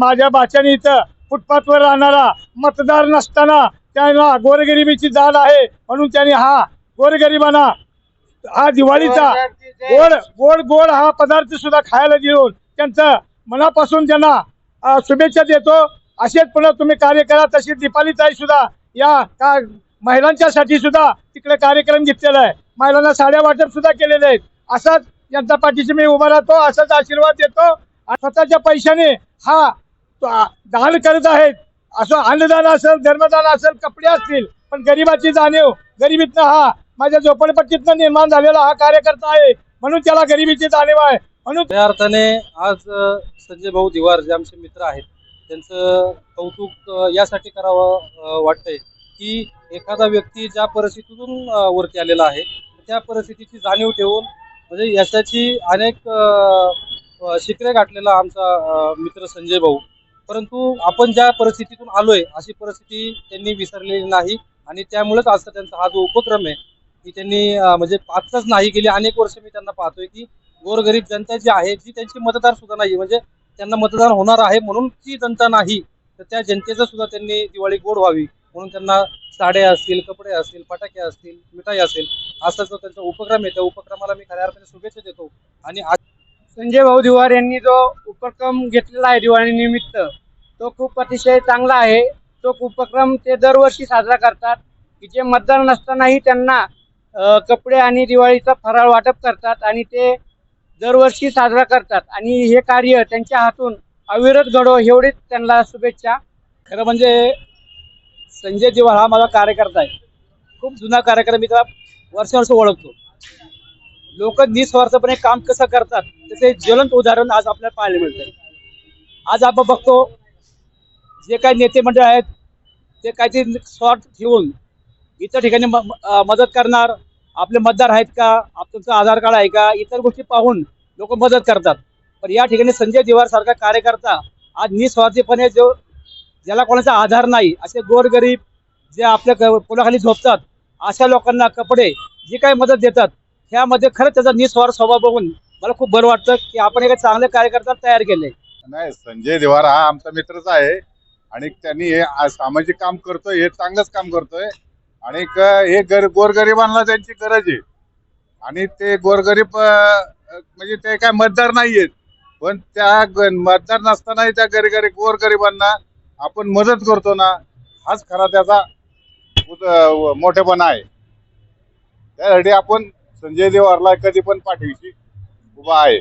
माझ्या बाच्याने इथं फुटपाथवर राहणारा मतदार नसताना त्यांना गोरगरिबीची जाण आहे म्हणून त्यांनी हा गोरगरिबांना हा दिवाळीचा गोड गोड गोड हा पदार्थ सुद्धा खायला देऊन त्यांचं मनापासून त्यांना शुभेच्छा देतो। असेच पुन्हा तुम्ही कार्य करा। तशी दीपाली ताई सुद्धा या महिलांच्यासाठी सुद्धा तिकडे कार्यक्रम घेतलेला आहे। महिलांना साड्या वाटप सुद्धा केलेले आहेत। असाच जनता पार्टीशी मी उभा राहतो, असाच आशीर्वाद देतो। आणि स्वतःच्या पैशाने हा दान करत आहेत। असं अन्नदान असेल, धर्मदान असेल, कपडे असतील, पण गरिबाची जाणीव गरिबीतनं हा माझ्या झोपडपट्टीतनं निर्माण झालेला हा कार्यकर्ता आहे म्हणून त्याला गरिबीची जाणीव आहे। म्हणून त्या अर्थाने आज संजय भाऊ दिवार जे आमचे मित्र आहेत त्यांचं कौतुक यासाठी करावं वाटतंय की एखादा व्यक्ती ज्या परिस्थितीतून वरती आलेला आहे त्या परिस्थितीची जाणीव ठेवून म्हणजे यशाची अनेक शिखरे गाठलेला आमचा मित्र संजय भाऊ। परंतु आपण ज्या परिस्थितीतून आलोय अशी परिस्थिती त्यांनी विसरलेली नाही आणि त्यामुळेच आज त्यांचा हा जो उपक्रम आहे की त्यांनी म्हणजे आजच नाही गेली अनेक वर्ष मी त्यांना पाहतोय की गोरगरीब जनता जी आहे जी त्यांची मतदार सुद्धा नाही म्हणजे त्यांना मतदान होणार आहे म्हणून ती जनता नाही तर त्या जनतेचं सुद्धा त्यांनी दिवाळी गोड व्हावी म्हणून त्यांना साड्या असतील, कपडे असतील, फटाके असतील, मिठाई असेल असा जो त्यांचा उपक्रम आहे त्या उपक्रमाला मी खऱ्या अर्थाने शुभेच्छा देतो। आणि संजय भाऊ दिवार यांनी जो उपक्रम घेतलेला आहे दिवाळी निमित्त तो खूप अतिशय चांगला आहे। तो उपक्रम ते दरवर्षी साजरा करतात की जे मतदार नसतानाही त्यांना कपडे आणि दिवाळीचा फराळ वाटप करतात आणि ते दरवर्षी साजरा करतात आणि हे कार्य त्यांच्या हातून अविरत घडो एवढीच त्यांना शुभेच्छा। खरं म्हणजे संजय दिवार हा माझा कार्यकर्ता आहे, खूप जुना कार्यक्रम मी त्याला वर्ष ओळखतो। लोक निस्वार्थपणे काम कसं करतात त्याचे ज्वलंत उदाहरण आज आपल्याला पाहायला मिळतं। आज आपण बघतो जे काही नेते मंडळ आहेत ते काहीतरी स्वार्थ ठेवून इतर ठिकाणी मदत करणार, आपले मतदार आहेत का, तुमचं आधार कार्ड आहे का, इतर गोष्टी पाहून लोक मदत करतात। पण या ठिकाणी संजय दिवार सारखा कार्यकर्ता आज निस्वार्थीपणे जो ज्याला कोणाचा आधार नाही असे गोरगरीब जे आपल्या पोलाखाली झोपतात अशा लोकांना कपडे जी काही मदत देतात ह्यामध्ये खरंच त्याचा निस्वार्थ स्वभाव बघून मला खूप बरं वाटतं की आपण एक चांगले कार्यकर्ता तयार केले। नाही, संजय दिवार हा आमचा मित्रच आहे आणि त्यांनी हे सामाजिक काम करतोय, हे चांगलंच काम करतोय आणि हे गोरगरिबांना त्यांची गरज आहे आणि ते गोरगरीब म्हणजे ते काय मतदार नाहीयेत पण त्या मतदार नसतानाही त्या गोरगरिबांना आपण मदत करतो ना हाच खरा त्याचा मोठेपणा आहे। त्यासाठी आपण संजय दिवारला कधी पण पाठीशी उभा आहे।